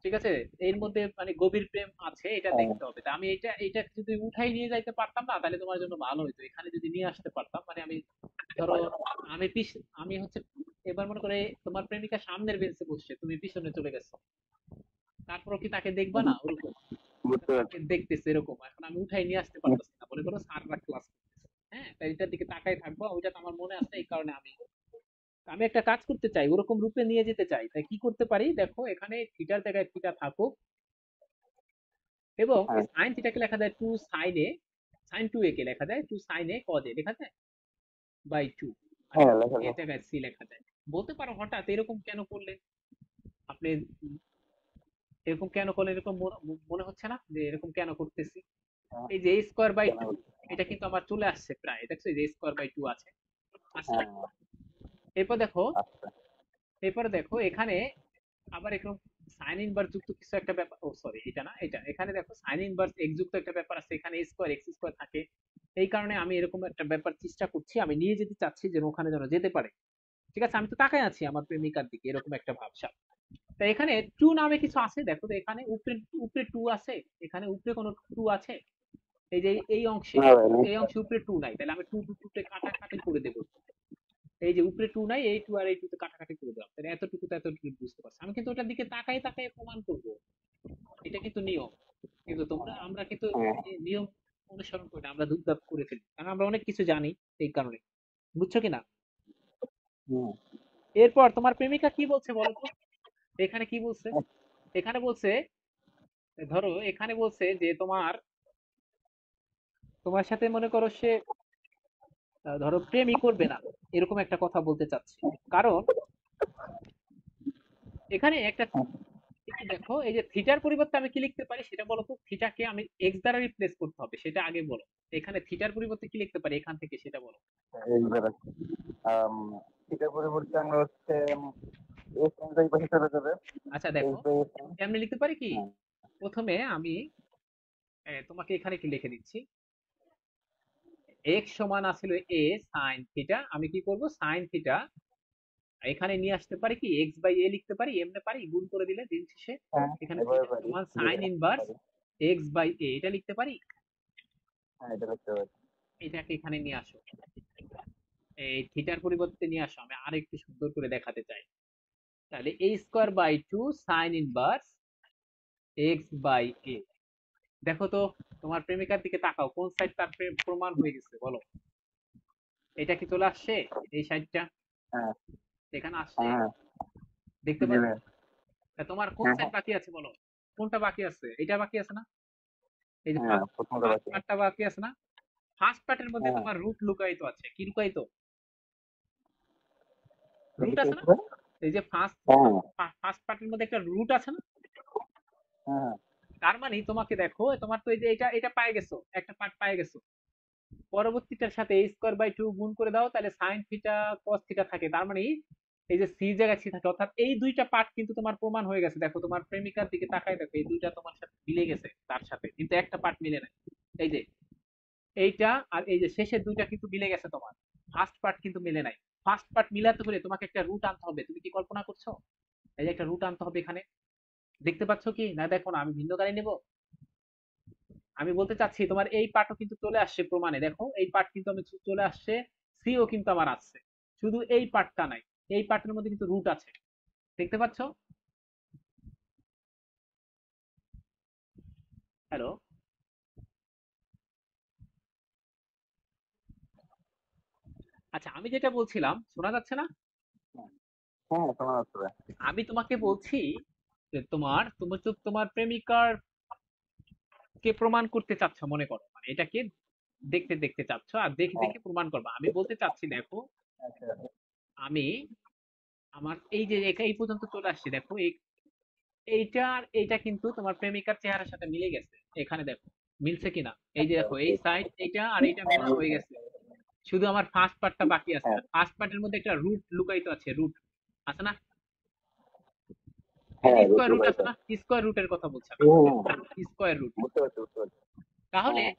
ঠিক আছে, এর মধ্যে মানে গভীর প্রেম আছে এটা হ্যাঁ, দেখতে হবে। তা আমি এটা যদি উঠাই নিয়ে যাইতে পারতাম না, তাহলে তোমার জন্য ভালো হতো। এখানে যদি নিয়ে আসতে পারতাম, মানে আমি ধরো, আমি আমি হচ্ছে, এবার মনে করে তোমার প্রেমিকা সামনের বেঞ্চে বসছে, তুমি পিছনে চলে গেছো, তারপরও কি তাকে দেখবা না ওরকম? বুঝতে তাকে পারছি। দেখতেছে এরকম, এখন আমি উঠাই নিয়ে আসতে পারতেছি না, মনে করো স্যাররা ক্লাস করতেছে, হ্যাঁ, তাই এটার দিকে তাকাই থাকবো, ওইটা তো আমার মনে আছে, এই কারণে আমি আমি একটা কাজ করতে চাই, ওরকম রূপে নিয়ে যেতে চাই। তাই কি করতে পারি দেখো, এখানে থিটার জায়গায় থিটা থাকুক, এবং হ্যাঁ, সাইন থিটাকে লেখা যায় two sine a, sine two a কে লেখা যায় two sine a cos a লেখা যায় বাই টু, আর হ্যাঁ, লেখা এর যায়। জায়গায় সি লেখা যায়। বলতে পারো হঠাৎ এরকম কেন করলে আপনি, এরকম কেন করলে, এরকম মনে হচ্ছে না যে এরকম কেন করতেছি? হ্যাঁ, এই যে এ স্কোয়ার বাই কেন টু, বলছি? এটা কিন্তু আমার চলে আসছে প্রায়, দেখছো এই যে স্কোয়ার বাই টু আছে, আসছে না? হ্যাঁ, এরপর দেখো, আচ্ছা। এরপরে দেখো এখানে আবার এরকম সাইন ইনভার্স যুক্ত কিছু একটা ব্যাপার, ও সরি এটা না, এটা এখানে দেখো সাইন ইনভার্স এক্স যুক্ত একটা ব্যাপার আছে, এখানে স্কোয়ার এক্স স্কোয়ার থাকে। এই কারণে আমি এরকম একটা ব্যাপার চেষ্টা করছি, আমি নিয়ে যেতে চাচ্ছি যেন ওখানে যেন যেতে পারে। ঠিক আছে, আমি তো তাকাই আছি আমার প্রেমিকার দিকে, এরকম একটা ভাবসাব। তা এখানে টু নামে কিছু আছে, দেখো তো এখানে উপরে, উপরে টু আছে, এখানে উপরে কোনো টু আছে? এই যে এই অংশে, না ভাই, এই অংশে উপরে টু নাই, তাহলে আমি টু টু টু তে কাটাকাটি করে দেবো। এই যে উপরে টু নাই, এই টু আর এই টু তে কাটাকাটি করে দিলাম, তাহলে এতটুকু তো এতটুকু বুঝতে পারছি। আমি কিন্তু ওটার দিকে তাকাই তাকাই প্রমাণ করবো, এটা কিন্তু নিয়ম। কিন্তু আমরা কিন্তু হ্যাঁ, এই নিয়ম অনুসরণ করি না, আমরা দুপদাপ করে ফেলি, কারণ আমরা অনেক কিছু জানি এই কারণে। বুঝছো কিনা? হুম, এরপর তোমার প্রেমিকা কি বলছে বলো তো, এখানে কি বলছে? এখানে বলছে, ধরো এখানে বলছে যে তোমার, তোমার সাথে মনে করো সে ধরো প্রেমই করবে না, এরকম একটা কথা বলতে চাচ্ছে। কারণ এখানে একটা, একটু দেখো, এই যে থিটার পরিবর্তে আমি কি লিখতে পারি সেটা বলো তো, থিটাকে আমি এক্স দ্বারা রিপ্লেস করতে হবে, সেটা আগে বলো। এখানে থিটার পরিবর্তে কি লিখতে পারি এখান থেকে সেটা বলো। এইবার আছে। আম, এটার পরিবর্তে আমরা হচ্ছে এস এন এই পাশে চলে যাবে। আচ্ছা এস দেখো, বাই এস এন। এমনি লিখতে পারি কি, হ্যাঁ, প্রথমে আমি তোমাকে এখানে একটু লিখে দিচ্ছি, এক্স সমান আছিল এ সাইন থিটা, আমি কি করব, সাইন থিটা এখানে নিয়ে আসতে পারি কি, এক্স বাই এ লিখতে পারি, এমনি পারি গুণ করে দিলে দিন শেষে, হ্যাঁ, এখানে এভাবে থিটা পারি। সমান জি সাইন ভাইয়া, ইনভার্স পারি। এক্স বাই এ, এটা লিখতে পারি। হ্যাঁ, এটা লিখতে পারি। এটাকে এখানে নিয়ে আসো, এই থিটার পরিবর্তে নিয়ে আসো, আমি আরেকটু সুন্দর করে দেখাতে চাই। তাহলে a square by 2 sine inverse x by A. দেখো তো, তোমার প্রেমিকার দিকে তাকাও, কোন সাইড তার প্রমাণ হয়ে গেছে বলো। এটা কি চলে আসছে? এই সাইডটা হ্যাঁ এখানে আসছে, হ্যাঁ দেখতে জি পাচ্ছ? ভাই। তা তোমার কোন হ্যাঁ সাইড বাকি আছে বলো? কোনটা বাকি আছে? এটা বাকি আছে না? এই যে হ্যাঁ ফার্স্ট প্রথমটা ফার্স্ট বাকি। পার্টটা বাকি আছে না? ফার্স্ট পার্টের মধ্যে হ্যাঁ তোমার রুট লুকায়িত আছে। কি লুকায়িত? রুট এদিকে আছে এসে না? ভাই। এই যে ফার্স্ট হ্যাঁ ফার্স্ট পার্টের মধ্যে একটা রুট আছে না? হ্যাঁ তার মানে তোমাকে দেখো, তোমার তো এই যে এটা এটা পায়ে গেছো, একটা পার্ট পায়ে গেছো। পরবর্তীটার সাথে a স্কোয়ার বাই 2 গুণ করে দাও, তাহলে সাইন থিটা কস থিটা থাকে। তার মানে এই যে সি জায়গায় সি থাকে, অর্থাৎ এই দুইটা পার্ট কিন্তু তোমার প্রমাণ হয়ে গেছে। দেখো তোমার প্রেমিকার দিকে তাকায় দেখো, এই দুইটা তোমার সাথে মিলে গেছে তার সাথে, কিন্তু একটা পার্ট মিলে নাই। এই যে এইটা আর এই যে শেষের দুইটা কিন্তু মিলে গেছে তোমার, ফার্স্ট পার্ট কিন্তু মিলে নাই। ফার্স্ট পার্ট মিলাতে হলে তোমাকে একটা রুট আনতে হবে। তুমি কি কল্পনা করছো? এই যে একটা রুট আনতে হবে এখানে, দেখতে পাচ্ছ কি না? দেখো না, আমি ভিন্ন গাড়ি নেব। আমি বলতে চাচ্ছি তোমার এই পার্টও কিন্তু চলে আসছে প্রমাণে, দেখো এই পার্ট কিন্তু আমি চলে আসছে, সিও কিন্তু আমার আসছে, শুধু এই পার্টটা নাই। এই পার্টের মধ্যে কিন্তু রুট আছে, দেখতে পাচ্ছ? হ্যালো? আচ্ছা, আমি যেটা বলছিলাম শোনা যাচ্ছে না? হ্যাঁ শোনা যাচ্ছে ভাই। আমি তোমাকে বলছি যে তুমি তো তোমার প্রেমিকার কে প্রমাণ করতে চাচ্ছ, মনে করো, মানে এটাকে দেখতে দেখতে চাচ্ছ আর দেখে হ্যাঁ দেখে প্রমাণ করবা। আমি বলতে চাচ্ছি দেখো, আচ্ছা আমি আমার এই যে এই পর্যন্ত চলে আসছি, দেখো এইটা আর এইটা কিন্তু তোমার প্রেমিকার চেহারার সাথে মিলে গেছে। এখানে দেখো মিলছে কিনা, এই যে আচ্ছা দেখো এই ওকে। সাইড এইটা আর এইটা হ্যাঁ মেলা হয়ে মিলছে। গেছে। শুধু আমার ফার্স্ট পার্টটা বাকি আছে, হ্যাঁ ফার্স্ট পার্টের মধ্যে একটা রুট লুকায়িত আছে, রুট আছে না? এই যে হ্যাঁ স্কোয়ার রুটি রুট আছে বাড়িতে। না, স্কোয়ার রুটের কথা বলছি আমি, হুম স্কোয়ার রুট। বুঝতে পারছি বুঝতে পারছি। তাহলে হ্যাঁ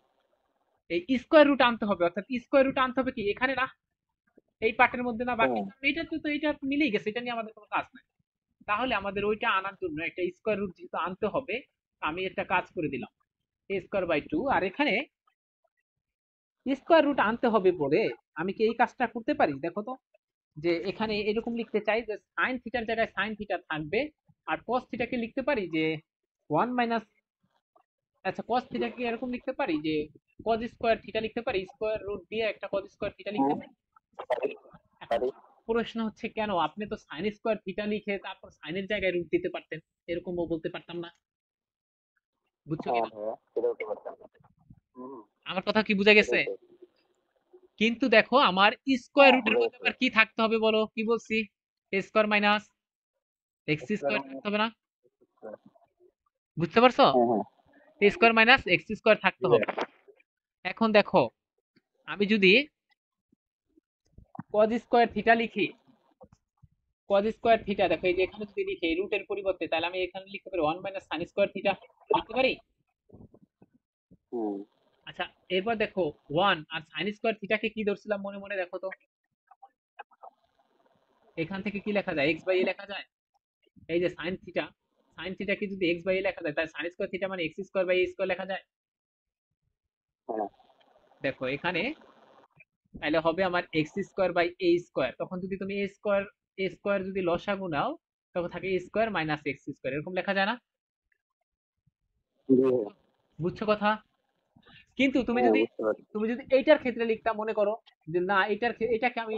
এই স্কোয়ার রুট আনতে হবে, অর্থাৎ স্কোয়ার রুট আনতে হবে কি এখানে না, এই পার্টের মধ্যে না বাকি, হ্যাঁ কারণ এটা তো এটা মিলেই গেছে, এটা নিয়ে আমাদের কোনো কাজ নাই। তাহলে আমাদের ওইটা আনার জন্য একটা স্কোয়ার রুট যেহেতু আনতে হবে, আমি একটা কাজ করে দিলাম, a স্কোয়ার বাই 2। আর এখানে স্কোয়ার রুট আনতে হবে বলে আমি কি এই কাজটা করতে পারি? দেখো তো, যে এখানে এরকম লিখতে চাই যে সাইন থিটার জায়গায় সাইন থিটা থাকবে, আর কস থিটাকে লিখতে পারি যে 1 মাইনাস, আচ্ছা কস থিটাকে এরকম লিখতে পারি যে কজ স্কোয়ার থিটা লিখতে পারি, স্কোয়ার রুট দিয়ে একটা কজ স্কোয়ার থিটা লিখতে হ্যাঁ পারি। পারি এখন পারি। প্রশ্ন হচ্ছে কেন আপনি তো সাইন স্কোয়ার থিটা লিখে তারপর সাইনের জায়গায় রুট দিতে পারতেন, এরকমও বলতে পারতাম না? বুঝছো হ্যাঁ কিনা? ভাইয়া সেটা হতে পারতাম। হুম আমার কথা কি বোঝা গেছে? এটাই তো। কিন্তু দেখো আমার স্কোয়ার হ্যাঁ রুটের বুঝা মধ্যে গেছে। আবার কি থাকতে হবে বলো, কি বলছি? A square minus X square square minus থাকতে হবে না? স্কোয়ার। বুঝতে পারছো? হ্যাঁ হ্যাঁ A square minus X square থাকতে জি হবে। ভাইয়া। এখন দেখো, আমি যদি কজ স্কোয়ার থিটা লিখি, কজ স্কোয়ার থিটা দেখো এই যে এখানে যদি লিখি এই রুটের পরিবর্তে, তাহলে আমি এখানে লিখতে পারি 1 মাইনাস সাইন স্কোয়ার থিটা, লিখতে পারি। হুম আচ্ছা, এরপর দেখো 1 আর সাইন স্কোয়ার থিটাকে কি ধরছিলাম মনে মনে দেখো তো, এখান থেকে কি লেখা যায়? এক্স বাই এ লেখা যায়। এই যে সাইন থিটা, সাইন থিটাকে যদি এক্স বাই এ লেখা যায়, তাহলে সাইন স্কোয়ার থিটা মানে x square by a square লেখা যায়। হ্যাঁ দেখো এখানে তাহলে হবে আমার x square by a square, তখন যদি তুমি এ স্কোয়ার যদি লসাগু নাও, তখন থাকে এ স্কোয়ার মাইনাস এক্স স্কোয়ার, এরকম লেখা যায় না? জি ভাইয়া। বুঝছো কথা? কিন্তু তুমি হ্যাঁ যদি বুঝতে পারছি। তুমি যদি এইটার ক্ষেত্রে লিখতাম, মনে করো যে না এটাকে আমি,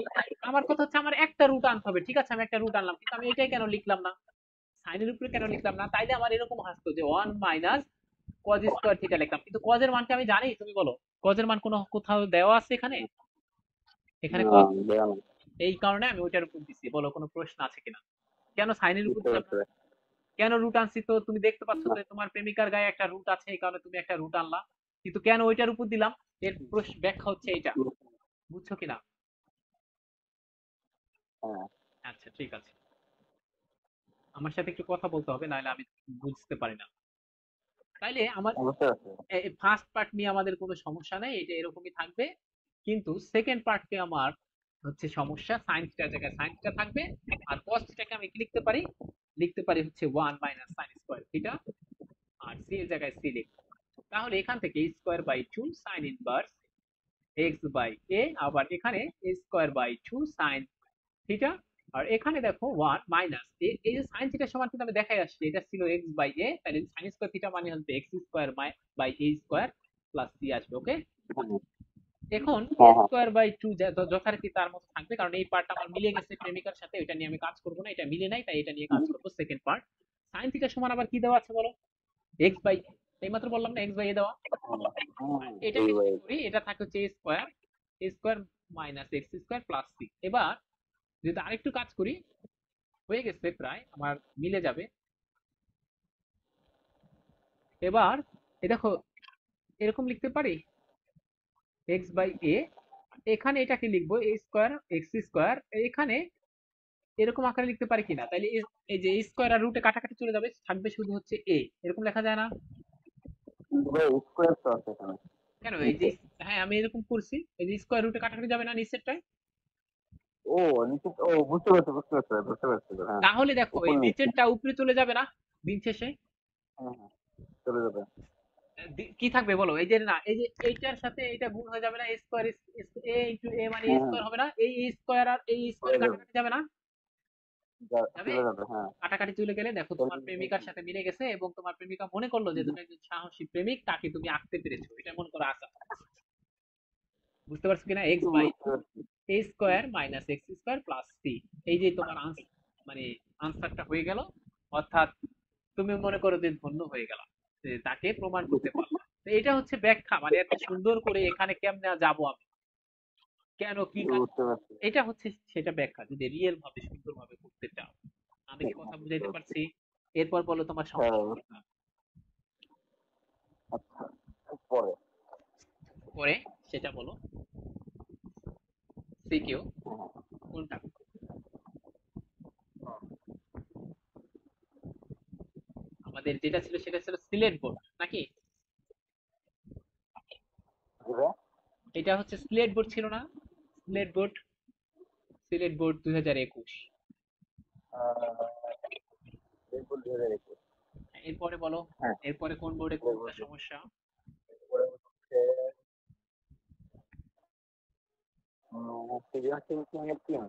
আমার কথা হচ্ছে আমার একটা রুট আনতে হবে, ঠিক আছে আমি একটা রুট আনলাম, কিন্তু আমি এটাই কেন লিখলাম না, সাইনের উপরে কেন লিখলাম না? তাইলে আমার এরকম আসতো যে 1 মাইনাস কজ স্কোয়ার থিটা লিখলাম, কিন্তু কজের মানকে আমি জানি, তুমি বলো কজের মান কোনো কোথাও দেওয়া আছে এখানে? এখানে না কজ, দেওয়া নেই। এই কারণে আমি ওইটার উপর দিছি। বলো কোনো প্রশ্ন আছে কিনা? কেন সাইনের উপর বুঝতে দিলাম পারছি না? ভাই। কেন রুট আনছি? তো তুমি দেখতে পাচ্ছ না যে তোমার প্রেমিকার গায়ে একটা রুট আছে, এই কারণে তুমি একটা রুট আনলা, কিন্তু কেন ওইটার উপর দিলাম, এর ব্যাখ্যা হচ্ছে এইটা। বুঝছো কিনা? হ্যাঁ আচ্ছা ঠিক আছে, আমার সাথে একটু কথা বলতে হবে, নাহলে আমি বুঝতে পারি না। তাইলে আমার বুঝতে পারছি। ফার্স্ট পার্ট নিয়ে আমাদের কোনো সমস্যা নেই, এটা এরকমই থাকবে। কিন্তু সেকেন্ড পার্টে আমার হচ্ছে সমস্যা, সাইন থিটার জায়গায় সাইন থিটা থাকবে, আর কস থিটাকে আমি কি লিখতে পারি? লিখতে পারি হচ্ছে 1 মাইনাস সাইন স্কোয়ার থিটা, আর সি এর জায়গায় সি লিখবো। তাহলে এখান থেকে square by 2 sine inverse x by A, আবার এখানে A square by 2 sine theta, আর এখানে দেখো 1 মাইনাস এই যে সাইন থিটা সমান কিন্তু আমি দেখাই আসছি এটা ছিল এক্স বাই এ, তাহলে সাইন স্কোয়ার থিটা মানে হচ্ছে x square by a square plus c আসবে। ওকে, হ্যাঁ এখন এ হ্যাঁ হ্যাঁ। স্কোয়ার বাই 2 যথারীতি তার মতো থাকবে, কারণ এই পার্টটা আমার মিলে গেছে প্রেমিকার সাথে, এটা নিয়ে আমি কাজ করব না, এটা মিলে নাই তাই এটা নিয়ে কাজ করব। সেকেন্ড পার্ট, সাইন থিটা সমান আবার কি দেওয়া আছে বলো, এক্স বাই, এইমাত্র বললাম না এক্স বাই এ দেওয়া। আর এটাকে যদি করি এটা থাকে হচ্ছে A square minus X square plus C. এবার যদি আরেকটু কাজ করি, হয়ে গেছে প্রায় আমার, মিলে যাবে। এবার এ দেখো এরকম লিখতে পারি এক্স বাই এ, এখানে এটাকে লিখবো এ স্কোয়ার এক্স স্কোয়ার, এখানে এরকম আকারে লিখতে পারি কিনা, তাইলে এই যে স্কোয়ার আর রুটে কাটাকাটি চলে যাবে, থাকবে শুধু হচ্ছে এ, এরকম লেখা যায় না? কিন্তু ভাই স্কোয়ার তো আছে এখানে কেন এই যে, নিচে। হ্যাঁ আমি এরকম করছি, এই যে স্কোয়ার রুটে কাটাকাটি যাবে না নিচেরটায়? ও নিচে, ও বুঝতে পারছি বুঝতে পারছি বুঝতে পারছি, হ্যাঁ। তাহলে দেখো উপর এই নিচে। নিচেরটা উপরে চলে যাবে না দিন শেষে? হ্যাঁ হ্যাঁ, চলে যাবে। কি থাকবে বলো, এই যে না এই যে এইটার সাথে এটা গুণ হয়ে যাবে না, এ স্কোয়ার এ ইনটু এ মানে এ হ্যাঁ হ্যাঁ, স্কোয়ার হবে না, এই স্কোয়ার আর এই স্কোয়ার চলে যাবে, কাটাকাটি যাবে না? যাবে। চলে যাবে হ্যাঁ। কাটাকাটি চলে গেলে দেখো তোমার প্রেমিকার সাথে মিলে গেছে, এবং তোমার প্রেমিকা মনে করলো যে তুমি একজন সাহসী প্রেমিক, তাকে তুমি আঁকতে পেরেছো, এটা মনে করো আশা। বুঝতে পারছো কিনা, এক্স বাই বুঝতে পারছি। A square minus X square plus C, এই যে তোমার মানে আনসারটা হয়ে গেল। অর্থাৎ তুমি মনে করো যে ধন্য হয়ে গেল, যে তাকে প্রমাণ করতে পারলাম। তো এটা হচ্ছে ব্যাখ্যা, মানে এত সুন্দর করে এখানে কেমনে যাবো আমি, কেন কি কাজ, বুঝতে পারছি। এটা হচ্ছে সেটা ব্যাখ্যা, যদি রিয়েল ভাবে সুন্দর ভাবে করতে চাও। আমি কি কথা বুঝতে বুঝাইতে পারছি। পারছি? এরপর বলো তোমার সমস্যা হ্যাঁ। কোনটা? আচ্ছা, পরে। পরে সেটা বলো, সিকিউ হ্যাঁ কোনটা? আমাদের যেটা ছিল সেটা ছিল সিলেট বোর্ড নাকি? হ্যাঁ। এটা হচ্ছে সিলেট বোর্ড ছিল না? Sylhet board, Sylhet board 2021। এরপর ধরে রেখে। এরপরে বলো, হ্যাঁ, এরপরে কোন বোর্ডে কোনটা সমস্যা? এরপরে হচ্ছে সৃজনশীল থিঙ্কিং এর 3।